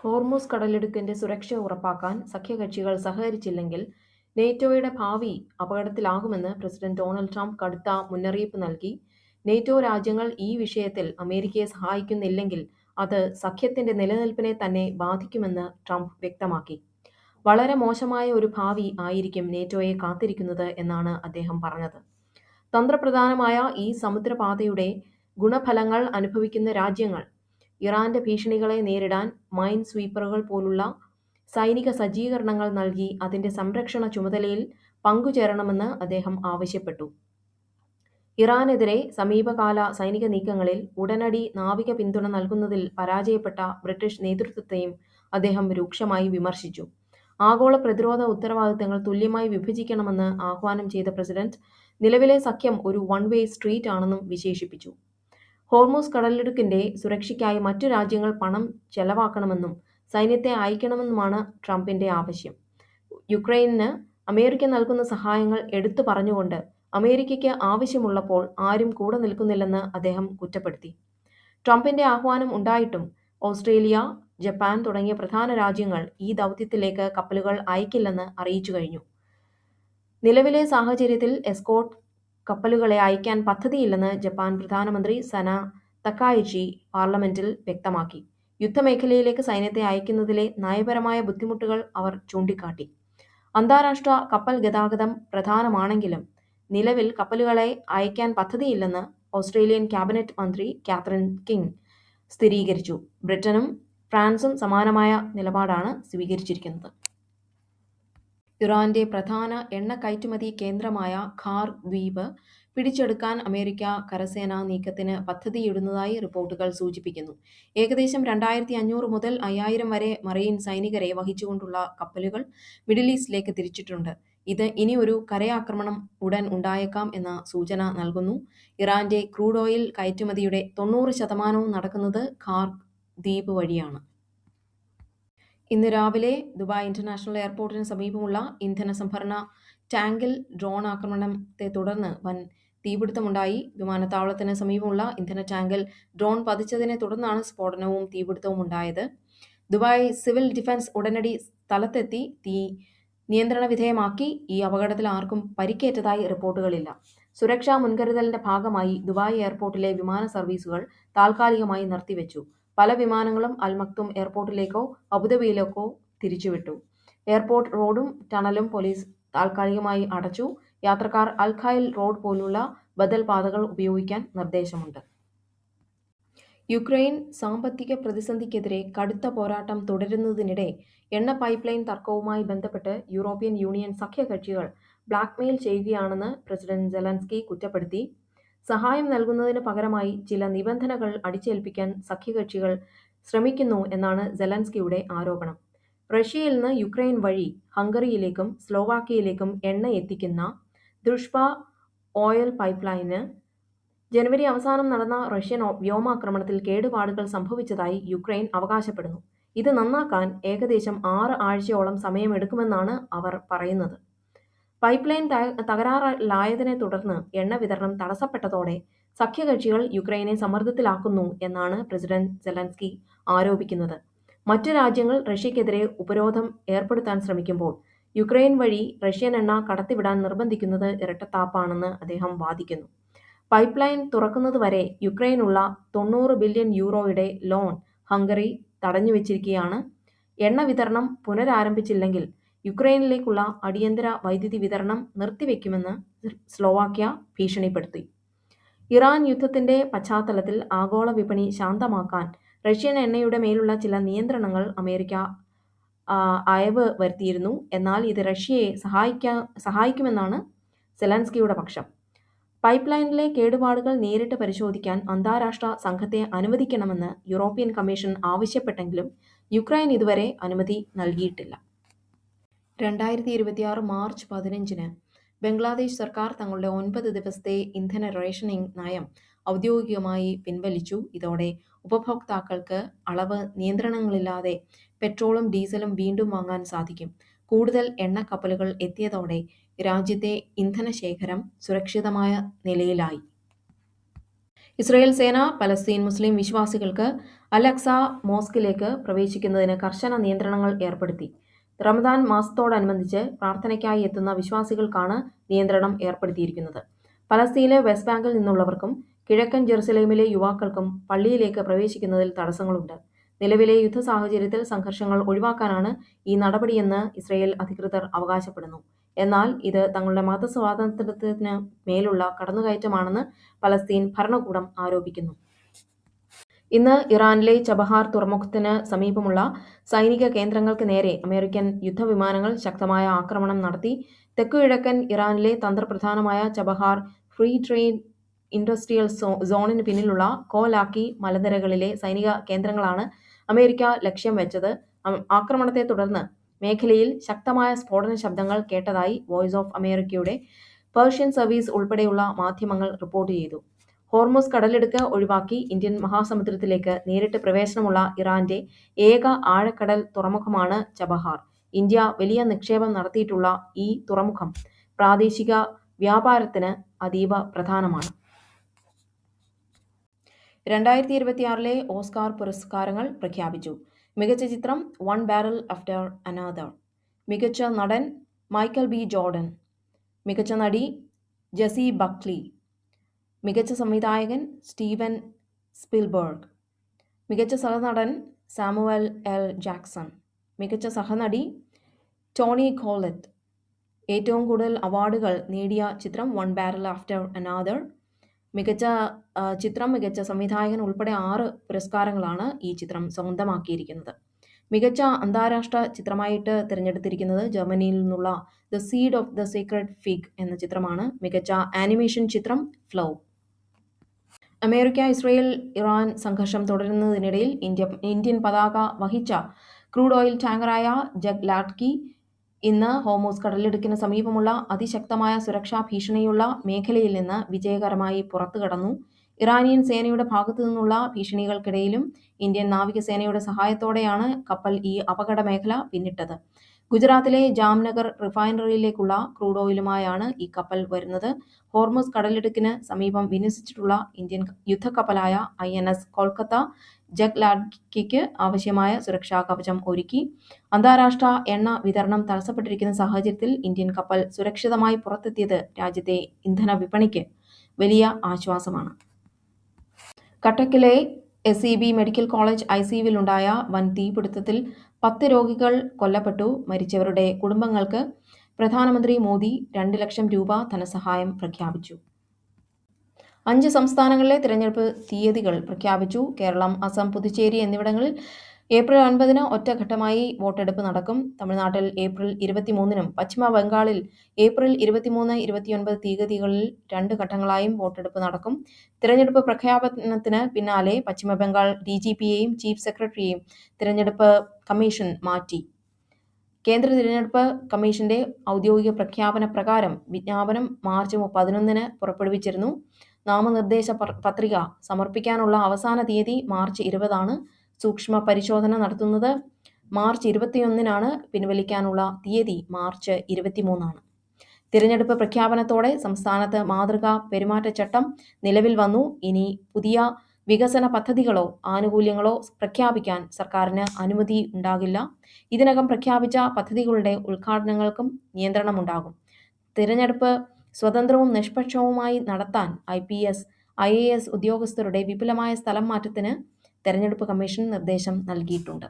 Hormuz കടലിടുക്കിന്റെ സുരക്ഷ ഉറപ്പാക്കാൻ സഖ്യകക്ഷികൾ സഹകരിച്ചില്ലെങ്കിൽ നേറ്റോയുടെ ഭാവി അപകടത്തിലാകുമെന്ന് പ്രസിഡന്റ് ഡൊണാൾഡ് ട്രംപ് കടുത്ത മുന്നറിയിപ്പ് നൽകി. നേറ്റോ രാജ്യങ്ങൾ ഈ വിഷയത്തിൽ അമേരിക്കയെ സഹായിക്കുന്നില്ലെങ്കിൽ അത് സഖ്യത്തിന്റെ നിലനിൽപ്പിനെ തന്നെ ബാധിക്കുമെന്ന് ട്രംപ് വ്യക്തമാക്കി. വളരെ മോശമായ ഒരു ഭാവി ആയിരിക്കും നേറ്റോയെ കാത്തിരിക്കുന്നത് എന്നാണ് അദ്ദേഹം പറഞ്ഞത്. തന്ത്രപ്രധാനമായ ഈ സമുദ്രപാതയുടെ ഗുണഫലങ്ങൾ അനുഭവിക്കുന്ന രാജ്യങ്ങൾ ഇറാന്റെ ഭീഷണികളെ നേരിടാൻ മൈൻ സ്വീപ്പറുകൾ പോലുള്ള സൈനിക സജ്ജീകരണങ്ങൾ നൽകി അതിന്റെ സംരക്ഷണ ചുമതലയിൽ പങ്കുചേരണമെന്ന് അദ്ദേഹം ആവശ്യപ്പെട്ടു. ഇറാനെതിരെ സമീപകാല സൈനിക നീക്കങ്ങളിൽ ഉടനടി നാവിക പിന്തുണ നൽകുന്നതിൽ പരാജയപ്പെട്ട ബ്രിട്ടീഷ് നേതൃത്വത്തെയും അദ്ദേഹം രൂക്ഷമായി വിമർശിച്ചു. ആഗോള പ്രതിരോധ ഉത്തരവാദിത്തങ്ങൾ തുല്യമായി വിഭജിക്കണമെന്ന് ആഹ്വാനം ചെയ്ത പ്രസിഡന്റ് നിലവിലെ സഖ്യം ഒരു വൺ വേ സ്ട്രീറ്റ് ആണെന്നും വിശേഷിപ്പിച്ചു. ഹോർമുസ് കടലിടുക്കിന്റെ സുരക്ഷയ്ക്കായി മറ്റു രാജ്യങ്ങൾ പണം ചെലവാക്കണമെന്നും സൈന്യത്തെ അയക്കണമെന്നുമാണ് ട്രംപിന്റെ ആവശ്യം. യുക്രൈനിന് അമേരിക്ക നൽകുന്ന സഹായങ്ങൾ എടുത്തു പറഞ്ഞുകൊണ്ട് അമേരിക്കയ്ക്ക് ആവശ്യമുള്ളപ്പോൾ ആരും കൂടെ നിൽക്കുന്നില്ലെന്ന് അദ്ദേഹം കുറ്റപ്പെടുത്തി. ട്രംപിന്റെ ആഹ്വാനം ഉണ്ടായിട്ടും ഓസ്ട്രേലിയ, ജപ്പാൻ തുടങ്ങിയ പ്രധാന രാജ്യങ്ങൾ ഈ ദൗത്യത്തിലേക്ക് കപ്പലുകൾ അയക്കില്ലെന്ന് അറിയിച്ചു കഴിഞ്ഞു. നിലവിലെ സാഹചര്യത്തിൽ എസ്കോർട്ട് കപ്പലുകളെ അയക്കാൻ പദ്ധതിയില്ലെന്ന് ജപ്പാൻ പ്രധാനമന്ത്രി സന തക്കായിച്ചി പാർലമെന്റിൽ വ്യക്തമാക്കി. യുദ്ധമേഖലയിലേക്ക് സൈന്യത്തെ അയക്കുന്നതിലെ നയപരമായ ബുദ്ധിമുട്ടുകൾ അവർ ചൂണ്ടിക്കാട്ടി. അന്താരാഷ്ട്ര കപ്പൽ ഗതാഗതം പ്രധാനമാണെങ്കിലും നിലവിൽ കപ്പലുകളെ അയക്കാൻ പദ്ധതിയില്ലെന്ന് ഓസ്ട്രേലിയൻ ക്യാബിനറ്റ് മന്ത്രി കാതറിൻ കിങ് സ്ഥിരീകരിച്ചു. ബ്രിട്ടനും ഫ്രാൻസും സമാനമായ നിലപാടാണ് സ്വീകരിച്ചിരിക്കുന്നത്. ഇറാന്റെ പ്രധാന എണ്ണ കയറ്റുമതി കേന്ദ്രമായ ഖാർ ദ്വീപ് പിടിച്ചെടുക്കാൻ അമേരിക്ക കരസേന നീക്കത്തിന് പദ്ധതിയിടുന്നതായി റിപ്പോർട്ടുകൾ സൂചിപ്പിക്കുന്നു. ഏകദേശം 2500 മുതൽ 5000 വരെ മറൈൻ സൈനികരെ വഹിച്ചുകൊണ്ടുള്ള കപ്പലുകൾ മിഡിൽ ഈസ്റ്റിലേക്ക് തിരിച്ചിട്ടുണ്ട്. ഇത് ഇനി ഒരു കരയാക്രമണം ഉടൻ ഉണ്ടായേക്കാം എന്ന സൂചന നൽകുന്നു. ഇറാന്റെ ക്രൂഡ് ഓയിൽ കയറ്റുമതിയുടെ 90% നടക്കുന്നത് ഖാർ ദ്വീപ് വഴിയാണ്. ഇന്ന് രാവിലെ ദുബായ് ഇന്റർനാഷണൽ എയർപോർട്ടിന് സമീപമുള്ള ഇന്ധന സംഭരണ ടാങ്കിൽ ഡ്രോൺ ആക്രമണത്തെ തുടർന്ന് വൻ തീപിടുത്തമുണ്ടായി. വിമാനത്താവളത്തിന് സമീപമുള്ള ഇന്ധന ടാങ്കിൽ ഡ്രോൺ പതിച്ചതിനെ തുടർന്നാണ് സ്ഫോടനവും തീപിടുത്തവും ഉണ്ടായത്. ദുബായ് സിവിൽ ഡിഫൻസ് ഉടനടി സ്ഥലത്തെത്തി തീ നിയന്ത്രണ വിധേയമാക്കി. ഈ അപകടത്തിൽ ആർക്കും പരിക്കേറ്റതായി റിപ്പോർട്ടുകളില്ല. സുരക്ഷാ മുൻകരുതലിന്റെ ഭാഗമായി ദുബായ് എയർപോർട്ടിലെ വിമാന സർവീസുകൾ താൽക്കാലികമായി നിർത്തിവെച്ചു. പല വിമാനങ്ങളും അൽ മക്തും എയർപോർട്ടിലേക്കോ അബുദാബിയിലേക്കോ തിരിച്ചുവിട്ടു. എയർപോർട്ട് റോഡും ടണലും പോലീസ് താൽക്കാലികമായി അടച്ചു. യാത്രക്കാർ അൽ ഖൈൽ റോഡ് പോലുള്ള ബദൽ പാതകൾ ഉപയോഗിക്കാൻ നിർദ്ദേശമുണ്ട്. യുക്രൈൻ സാമ്പത്തിക പ്രതിസന്ധിക്കെതിരെ കടുത്ത പോരാട്ടം തുടരുന്നതിനിടെ എണ്ണ പൈപ്പ് ലൈൻ തർക്കവുമായി ബന്ധപ്പെട്ട് യൂറോപ്യൻ യൂണിയൻ സഖ്യകക്ഷികൾ ബ്ലാക്ക്മെയിൽ ചെയ്യുകയാണെന്ന് പ്രസിഡന്റ് സെലൻസ്കി കുറ്റപ്പെടുത്തി. സഹായം നൽകുന്നതിന് പകരമായി ചില നിബന്ധനകൾ അടിച്ചേൽപ്പിക്കാൻ സഖ്യകക്ഷികൾ ശ്രമിക്കുന്നു എന്നാണ് സെലൻസ്കിയുടെ ആരോപണം. റഷ്യയിൽ നിന്ന് യുക്രൈൻ വഴി ഹംഗറിയിലേക്കും സ്ലോവാക്യയിലേക്കും എണ്ണ എത്തിക്കുന്ന ദ്രുഷ്ബ ഓയിൽ പൈപ്പ് ലൈന് ജനുവരി അവസാനം നടന്ന റഷ്യൻ വ്യോമാക്രമണത്തിൽ കേടുപാടുകൾ സംഭവിച്ചതായി യുക്രൈൻ അവകാശപ്പെടുന്നു. ഇത് നന്നാക്കാൻ ഏകദേശം 6 ആഴ്ചയോളം സമയമെടുക്കുമെന്നാണ് അവർ പറയുന്നത്. പൈപ്പ് ലൈൻ തകരാറിലായതിനെ തുടർന്ന് എണ്ണ വിതരണം തടസ്സപ്പെട്ടതോടെ സഖ്യകക്ഷികൾ യുക്രൈനെ സമ്മർദ്ദത്തിലാക്കുന്നു എന്നാണ് പ്രസിഡന്റ് സെലൻസ്കി ആരോപിക്കുന്നത്. മറ്റു രാജ്യങ്ങൾ റഷ്യക്കെതിരെ ഉപരോധം ഏർപ്പെടുത്താൻ ശ്രമിക്കുമ്പോൾ യുക്രൈൻ വഴി റഷ്യൻ എണ്ണ കടത്തിവിടാൻ നിർബന്ധിക്കുന്നത് ഇരട്ടത്താപ്പാണെന്ന് അദ്ദേഹം വാദിക്കുന്നു. പൈപ്പ് ലൈൻ തുറക്കുന്നതുവരെ യുക്രൈനുള്ള 90 ബില്യൺ യൂറോയുടെ ലോൺ ഹംഗറി തടഞ്ഞുവെച്ചിരിക്കുകയാണ്. എണ്ണ വിതരണം പുനരാരംഭിച്ചില്ലെങ്കിൽ യുക്രൈനിലേക്കുള്ള അടിയന്തര വൈദ്യുതി വിതരണം നിർത്തിവെക്കുമെന്ന് സ്ലോവാക്യ ഭീഷണിപ്പെടുത്തി. ഇറാൻ യുദ്ധത്തിന്റെ പശ്ചാത്തലത്തിൽ ആഗോള വിപണി ശാന്തമാക്കാൻ റഷ്യൻ എണ്ണയുടെ മേലുള്ള ചില നിയന്ത്രണങ്ങൾ അമേരിക്ക അയവ് വരുത്തിയിരുന്നു. എന്നാൽ ഇത് റഷ്യയെ സഹായിക്കുമെന്നാണ് സെലൻസ്കിയുടെ പക്ഷം. പൈപ്പ് ലൈനിലെ കേടുപാടുകൾ നേരിട്ട് പരിശോധിക്കാൻ അന്താരാഷ്ട്ര സംഘത്തെ അനുവദിക്കണമെന്ന് യൂറോപ്യൻ കമ്മീഷൻ ആവശ്യപ്പെട്ടെങ്കിലും യുക്രൈൻ ഇതുവരെ അനുമതി നൽകിയിട്ടില്ല. 2026 മാർച്ച് 15-ന് ബംഗ്ലാദേശ് സർക്കാർ തങ്ങളുടെ 9 ദിവസത്തെ ഇന്ധന റേഷനിംഗ് നയം ഔദ്യോഗികമായി പിൻവലിച്ചു. ഇതോടെ ഉപഭോക്താക്കൾക്ക് അളവ് നിയന്ത്രണങ്ങളില്ലാതെ പെട്രോളും ഡീസലും വീണ്ടും വാങ്ങാൻ സാധിക്കും. കൂടുതൽ എണ്ണക്കപ്പലുകൾ എത്തിയതോടെ രാജ്യത്തെ ഇന്ധനശേഖരം സുരക്ഷിതമായ നിലയിലായി. ഇസ്രയേൽ സേന പലസ്തീൻ മുസ്ലിം വിശ്വാസികൾക്ക് അൽ-അക്സ മോസ്കിലേക്ക് പ്രവേശിക്കുന്നതിന് കർശന നിയന്ത്രണങ്ങൾ ഏർപ്പെടുത്തി. റമദാൻ മാസത്തോടനുബന്ധിച്ച് പ്രാർത്ഥനയ്ക്കായി എത്തുന്ന വിശ്വാസികൾക്കാണ് നിയന്ത്രണം ഏർപ്പെടുത്തിയിരിക്കുന്നത്. പലസ്തീനിലെ വെസ്റ്റ് ബാങ്കിൽ നിന്നുള്ളവർക്കും കിഴക്കൻ ജെറുസലേമിലെ യുവാക്കൾക്കും പള്ളിയിലേക്ക് പ്രവേശിക്കുന്നതിൽ തടസ്സങ്ങളുണ്ട്. നിലവിലെ യുദ്ധ സാഹചര്യത്തിൽ സംഘർഷങ്ങൾ ഒഴിവാക്കാനാണ് ഈ നടപടിയെന്ന് ഇസ്രയേൽ അധികൃതർ അവകാശപ്പെടുന്നു. എന്നാൽ ഇത് തങ്ങളുടെ മതസ്വാതന്ത്ര്യത്തിന് മേലുള്ള കടന്നുകയറ്റമാണെന്ന് പലസ്തീൻ ഭരണകൂടം ആരോപിക്കുന്നു. ഇന്ന് ഇറാനിലെ ചബഹാർ തുറമുഖത്തിന് സമീപമുള്ള സൈനിക കേന്ദ്രങ്ങൾക്ക് നേരെ അമേരിക്കൻ യുദ്ധവിമാനങ്ങൾ ശക്തമായ ആക്രമണം നടത്തി. തെക്കുകിഴക്കൻ ഇറാനിലെ തന്ത്രപ്രധാനമായ ചബഹാർ ഫ്രീ ട്രേഡ് ഇൻഡസ്ട്രിയൽ സോണിന് പിന്നിലുള്ള കോലാക്കി മലനിരകളിലെ സൈനിക കേന്ദ്രങ്ങളാണ് അമേരിക്ക ലക്ഷ്യം വെച്ചത്. ആക്രമണത്തെ തുടർന്ന് മേഖലയിൽ ശക്തമായ സ്ഫോടന ശബ്ദങ്ങൾ കേട്ടതായി വോയിസ് ഓഫ് അമേരിക്കയുടെ പേർഷ്യൻ സർവീസ് ഉൾപ്പെടെയുള്ള മാധ്യമങ്ങൾ റിപ്പോർട്ട് ചെയ്തു. ഹോർമുസ് കടലിടുക്ക് ഒഴിവാക്കി ഇന്ത്യൻ മഹാസമുദ്രത്തിലേക്ക് നേരിട്ട് പ്രവേശനമുള്ള ഇറാന്റെ ഏക ആഴക്കടൽ തുറമുഖമാണ് ചബഹാർ. ഇന്ത്യ വലിയ നിക്ഷേപം നടത്തിയിട്ടുള്ള ഈ തുറമുഖം പ്രാദേശിക വ്യാപാരത്തിന് അതീവ പ്രധാനമാണ്. 2026 ഓസ്കാർ പുരസ്കാരങ്ങൾ പ്രഖ്യാപിച്ചു. മികച്ച ചിത്രം വൺ ബാരൽ ആഫ്റ്റർ അനദർ. മികച്ച നടൻ മൈക്കൽ ബി ജോർഡൻ. മികച്ച നടി ജെസി ബക്ലി. മികച്ച സംവിധായകൻ സ്റ്റീവൻ സ്പിൽബർഗ്. മികച്ച സഹനടൻ സാമുവൽ എൽ ജാക്സൺ. മികച്ച സഹനടി ടോണി കോലറ്റ്. ഏറ്റവും കൂടുതൽ അവാർഡുകൾ നേടിയ ചിത്രം വൺ ബാരൽ ആഫ്റ്റർ അനദർ. മികച്ച ചിത്രം, മികച്ച സംവിധായകൻ ഉൾപ്പെടെ 6 പുരസ്കാരങ്ങളാണ് ഈ ചിത്രം സ്വന്തമാക്കിയിരിക്കുന്നത്. മികച്ച അന്താരാഷ്ട്ര ചിത്രമായിട്ട് തിരഞ്ഞെടുത്തിരിക്കുന്നത് ജർമ്മനിയിൽ നിന്നുള്ള the seed of the secret fig എന്ന ചിത്രമാണ്. മികച്ച ആനിമേഷൻ ചിത്രം ഫ്ലോ. അമേരിക്ക ഇസ്രയേൽ ഇറാൻ സംഘർഷം തുടരുന്നതിനിടയിൽ ഇന്ത്യൻ പതാക വഹിച്ച ക്രൂഡ് ഓയിൽ ടാങ്കറായ ജഗ് ലാഡ്കി ഇന്ന് ഹോർമുസ് കടലിടുക്കിന് സമീപമുള്ള അതിശക്തമായ സുരക്ഷാ ഭീഷണിയുള്ള മേഖലയിൽ നിന്ന് വിജയകരമായി പുറത്തുകടന്നു. ഇറാനിയൻ സേനയുടെ ഭാഗത്തു നിന്നുള്ള ഭീഷണികൾക്കിടയിലും ഇന്ത്യൻ നാവികസേനയുടെ സഹായത്തോടെയാണ് കപ്പൽ ഈ അപകട മേഖല പിന്നിട്ടത്. ഗുജറാത്തിലെ ജാംനഗർ റിഫൈനറിയിലേക്കുള്ള ക്രൂഡ് ഓയിലുമായാണ് ഈ കപ്പൽ വരുന്നത്. ഹോർമുസ് കടലിടുക്കിന് സമീപം വിന്യസിച്ചിട്ടുള്ള ഇന്ത്യൻ യുദ്ധക്കപ്പലായ INS കൊൽക്കത്ത ജഗ് ലാഡ്കിക്ക് ആവശ്യമായ സുരക്ഷാ കവചം ഒരുക്കി. അന്താരാഷ്ട്ര എണ്ണ വിതരണം തടസ്സപ്പെട്ടിരിക്കുന്ന സാഹചര്യത്തിൽ ഇന്ത്യൻ കപ്പൽ സുരക്ഷിതമായി പുറത്തെത്തിയത് രാജ്യത്തെ ഇന്ധന വിപണിക്ക് വലിയ ആശ്വാസമാണ്. കട്ടക്കിലെ SEB മെഡിക്കൽ കോളേജ് ICUവിലുണ്ടായ വൻ തീപിടുത്തത്തിൽ 10 രോഗികൾ കൊല്ലപ്പെട്ടു. മരിച്ചവരുടെ കുടുംബങ്ങൾക്ക് പ്രധാനമന്ത്രി മോദി 2 ലക്ഷം രൂപ ധനസഹായം പ്രഖ്യാപിച്ചു. 5 സംസ്ഥാനങ്ങളിലെ തിരഞ്ഞെടുപ്പ് തീയതികൾ പ്രഖ്യാപിച്ചു. കേരളം, അസം, പുതുച്ചേരി എന്നിവിടങ്ങളിൽ ഏപ്രിൽ 9 ഒറ്റഘട്ടമായി വോട്ടെടുപ്പ് നടക്കും. തമിഴ്നാട്ടിൽ ഏപ്രിൽ 23-നും പശ്ചിമ ബംഗാളിൽ ഏപ്രിൽ 23, 29 തീയതികളിൽ 2 ഘട്ടങ്ങളായും വോട്ടെടുപ്പ് നടക്കും. തിരഞ്ഞെടുപ്പ് പ്രഖ്യാപനത്തിന് പിന്നാലെ പശ്ചിമ ബംഗാൾ DGPയെയും ചീഫ് സെക്രട്ടറിയെയും തിരഞ്ഞെടുപ്പ് കമ്മീഷൻ മാറ്റി. കേന്ദ്ര തിരഞ്ഞെടുപ്പ് കമ്മീഷന്റെ ഔദ്യോഗിക പ്രഖ്യാപന പ്രകാരം വിജ്ഞാപനം മാർച്ച് 11 പുറപ്പെടുവിച്ചിരുന്നു. നാമനിർദ്ദേശ പത്രിക സമർപ്പിക്കാനുള്ള അവസാന തീയതി മാർച്ച് 20 സൂക്ഷ്മ പരിശോധന നടത്തുന്നത് മാർച്ച് 21 പിൻവലിക്കാനുള്ള തീയതി മാർച്ച് 23. തിരഞ്ഞെടുപ്പ് പ്രഖ്യാപനത്തോടെ സംസ്ഥാനത്ത് മാതൃകാ പെരുമാറ്റച്ചട്ടം നിലവിൽ വന്നു. ഇനി പുതിയ വികസന പദ്ധതികളോ ആനുകൂല്യങ്ങളോ പ്രഖ്യാപിക്കാൻ സർക്കാരിന് അനുമതി ഉണ്ടാകില്ല. ഇതിനകം പ്രഖ്യാപിച്ച പദ്ധതികളുടെ ഉദ്ഘാടനങ്ങൾക്കും നിയന്ത്രണമുണ്ടാകും. തിരഞ്ഞെടുപ്പ് സ്വതന്ത്രവും നിഷ്പക്ഷവുമായി നടത്താൻ IPS, IAS ഉദ്യോഗസ്ഥരുടെ വിപുലമായ സ്ഥലം മാറ്റത്തിന് തെരഞ്ഞെടുപ്പ് കമ്മീഷൻ നിർദ്ദേശം നൽകിയിട്ടുണ്ട്.